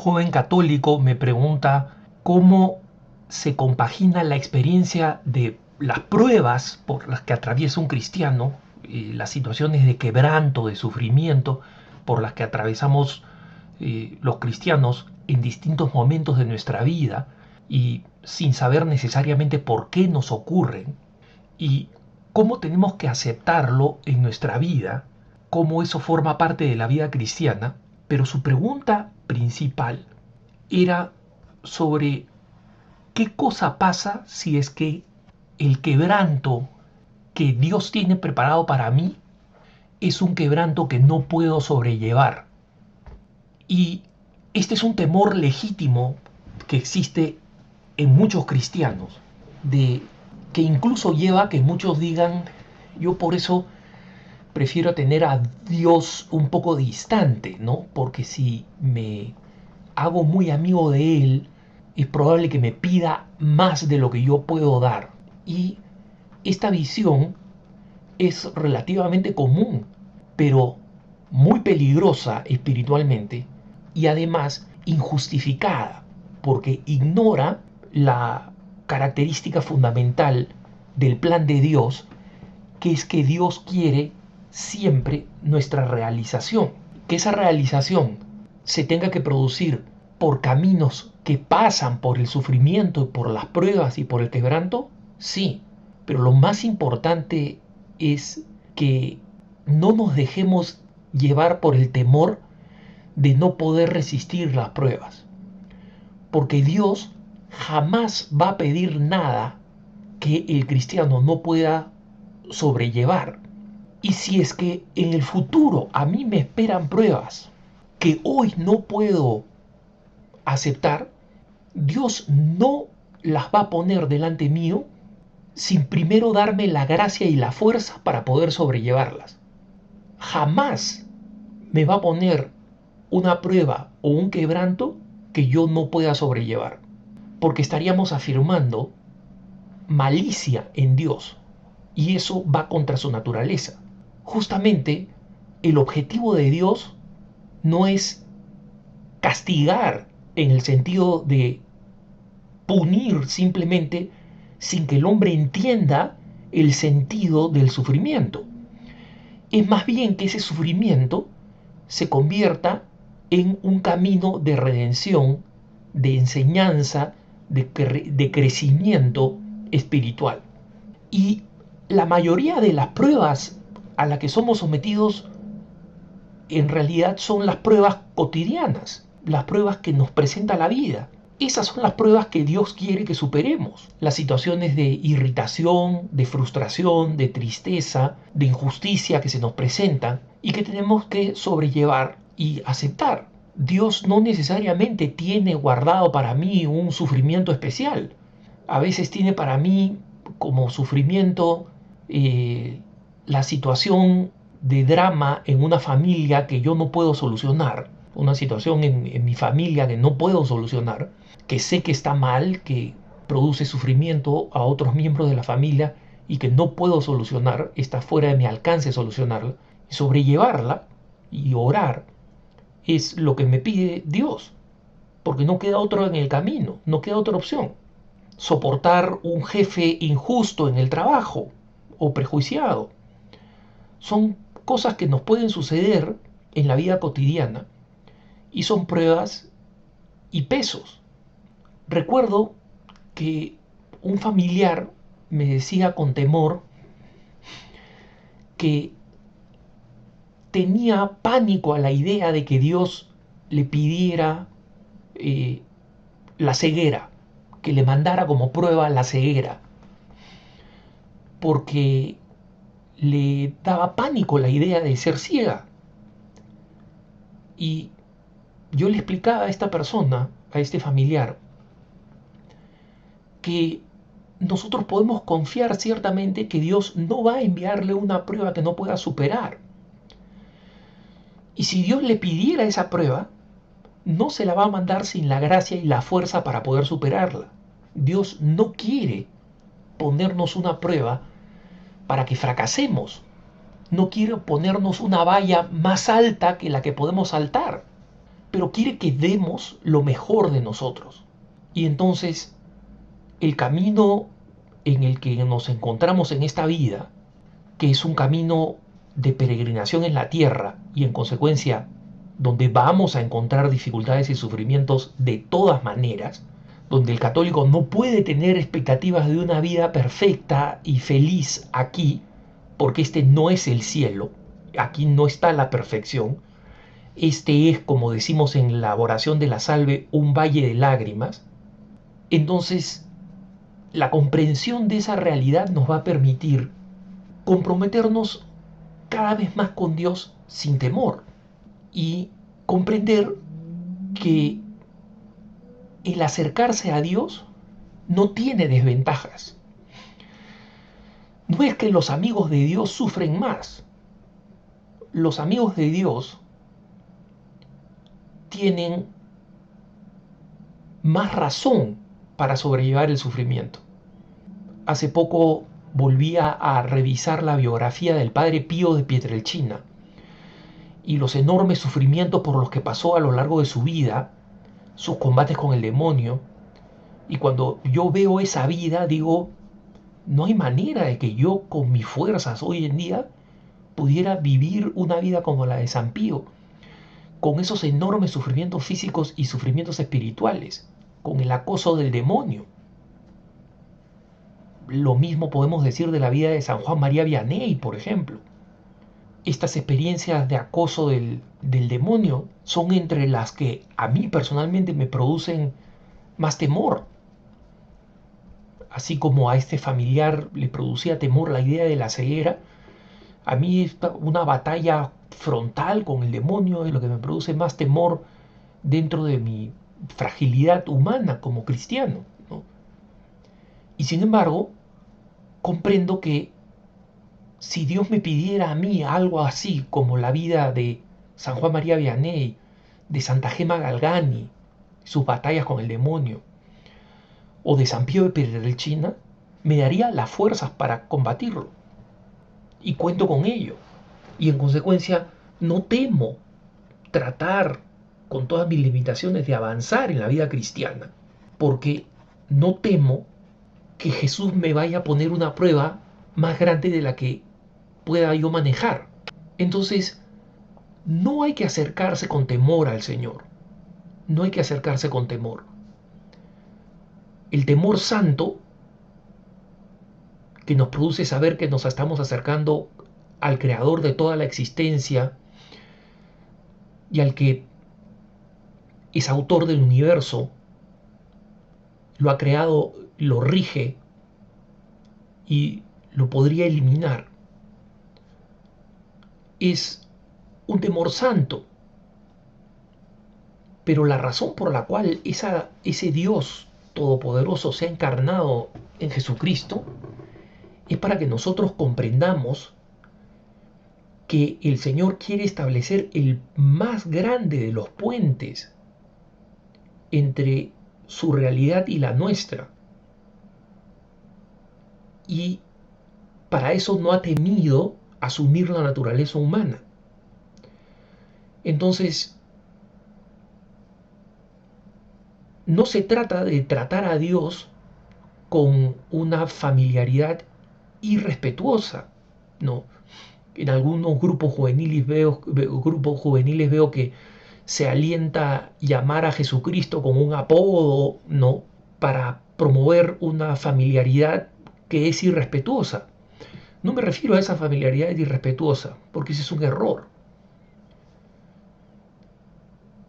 joven católico me pregunta cómo se compagina la experiencia de las pruebas por las que atraviesa un cristiano, las situaciones de quebranto, de sufrimiento por las que atravesamos los cristianos en distintos momentos de nuestra vida y sin saber necesariamente por qué nos ocurren, y cómo tenemos que aceptarlo en nuestra vida, cómo eso forma parte de la vida cristiana. Pero su pregunta principal era sobre qué cosa pasa si es que el quebranto que Dios tiene preparado para mí es un quebranto que no puedo sobrellevar. Y este es un temor legítimo que existe en muchos cristianos, de que incluso lleva a que muchos digan: yo por eso prefiero tener a Dios un poco distante, ¿no? Porque si me hago muy amigo de Él, es probable que me pida más de lo que yo puedo dar. Y esta visión es relativamente común, pero muy peligrosa espiritualmente y además injustificada, porque ignora la característica fundamental del plan de Dios, que es que Dios quiere siempre nuestra realización. Que esa realización se tenga que producir por caminos que pasan por el sufrimiento, por las pruebas y por el quebranto, sí, pero lo más importante es que no nos dejemos llevar por el temor de no poder resistir las pruebas, porque Dios jamás va a pedir nada que el cristiano no pueda sobrellevar. Y si es que en el futuro a mí me esperan pruebas que hoy no puedo aceptar, Dios no las va a poner delante mío sin primero darme la gracia y la fuerza para poder sobrellevarlas. Jamás me va a poner una prueba o un quebranto que yo no pueda sobrellevar, porque estaríamos afirmando malicia en Dios, y eso va contra su naturaleza. Justamente el objetivo de Dios no es castigar en el sentido de punir simplemente sin que el hombre entienda el sentido del sufrimiento. Es más bien que ese sufrimiento se convierta en un camino de redención, de enseñanza, de crecimiento espiritual. Y la mayoría de las pruebas a las que somos sometidos en realidad son las pruebas cotidianas, las pruebas que nos presenta la vida. Esas son las pruebas que Dios quiere que superemos. Las situaciones de irritación, de frustración, de tristeza, de injusticia que se nos presentan y que tenemos que sobrellevar y aceptar. Dios no necesariamente tiene guardado para mí un sufrimiento especial. A veces tiene para mí como sufrimiento la situación de drama en una familia que yo no puedo solucionar, una situación en mi familia que no puedo solucionar, que sé que está mal, que produce sufrimiento a otros miembros de la familia y que no puedo solucionar, está fuera de mi alcance solucionarla, y sobrellevarla y orar es lo que me pide Dios, porque no queda otro en el camino, no queda otra opción. Soportar un jefe injusto en el trabajo o prejuiciado son cosas que nos pueden suceder en la vida cotidiana y son pruebas y pesos. Recuerdo que un familiar me decía con temor que tenía pánico a la idea de que Dios le pidiera la ceguera, que le mandara como prueba la ceguera, porque le daba pánico la idea de ser ciega. Y yo le explicaba a esta persona, a este familiar, que nosotros podemos confiar ciertamente que Dios no va a enviarle una prueba que no pueda superar. Y si Dios le pidiera esa prueba, no se la va a mandar sin la gracia y la fuerza para poder superarla. Dios no quiere ponernos una prueba para que fracasemos. No quiere ponernos una valla más alta que la que podemos saltar. pero quiere que demos lo mejor de nosotros. Y entonces el camino en el que nos encontramos en esta vida, que es un camino de peregrinación en la tierra y en consecuencia donde vamos a encontrar dificultades y sufrimientos de todas maneras, donde el católico no puede tener expectativas de una vida perfecta y feliz aquí, porque este no es el cielo, aquí no está la perfección, este es, como decimos en la oración de la salve, un valle de lágrimas. Entonces, la comprensión de esa realidad nos va a permitir comprometernos cada vez más con Dios sin temor y comprender que el acercarse a Dios no tiene desventajas. No es que los amigos de Dios sufren más. Los amigos de Dios tienen más razón para sobrellevar el sufrimiento. Hace poco volvía a revisar la biografía del padre Pío de Pietrelcina y los enormes sufrimientos por los que pasó a lo largo de su vida, sus combates con el demonio, y cuando yo veo esa vida digo, no hay manera de que yo con mis fuerzas hoy en día pudiera vivir una vida como la de San Pío, con esos enormes sufrimientos físicos y sufrimientos espirituales, con el acoso del demonio. Lo mismo podemos decir de la vida de San Juan María Vianney, por ejemplo. Estas experiencias de acoso del demonio son entre las que a mí personalmente me producen más temor. Así como a este familiar le producía temor la idea de la ceguera, a mí es una batalla frontal con el demonio es lo que me produce más temor dentro de mi fragilidad humana como cristiano, ¿no? Y sin embargo, comprendo que si Dios me pidiera a mí algo así como la vida de San Juan María Vianney, de Santa Gema Galgani, sus batallas con el demonio, o de San Pío de Pietrelcina, me daría las fuerzas para combatirlo. Y cuento con ello. Y en consecuencia, no temo tratar con todas mis limitaciones de avanzar en la vida cristiana, porque no temo que Jesús me vaya a poner una prueba más grande de la que pueda yo manejar. Entonces, no hay que acercarse con temor al Señor. No hay que acercarse con temor. El temor santo que nos produce saber que nos estamos acercando al creador de toda la existencia y al que es autor del universo, lo ha creado, lo rige y lo podría eliminar. Es un temor santo, pero la razón por la cual ese Dios todopoderoso se ha encarnado en Jesucristo es para que nosotros comprendamos que el Señor quiere establecer el más grande de los puentes entre su realidad y la nuestra. Y para eso no ha temido asumir la naturaleza humana. Entonces, no se trata de tratar a Dios con una familiaridad irrespetuosa, ¿no? En algunos grupos juveniles veo que se alienta a llamar a Jesucristo con un apodo, ¿no? Para promover una familiaridad que es irrespetuosa. No me refiero a esa familiaridad irrespetuosa, porque ese es un error.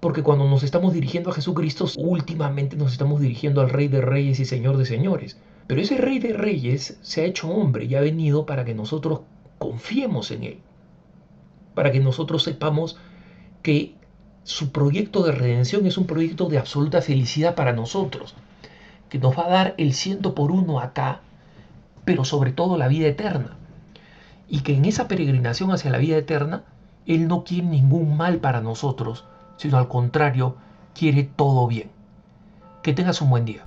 Porque cuando nos estamos dirigiendo a Jesucristo, últimamente nos estamos dirigiendo al Rey de Reyes y Señor de Señores. Pero ese Rey de Reyes se ha hecho hombre y ha venido para que nosotros confiemos en Él. Para que nosotros sepamos que su proyecto de redención es un proyecto de absoluta felicidad para nosotros. Que nos va a dar el 100 por 1 acá, pero sobre todo la vida eterna. Y que en esa peregrinación hacia la vida eterna, Él no quiere ningún mal para nosotros, sino al contrario, quiere todo bien. Que tengas un buen día.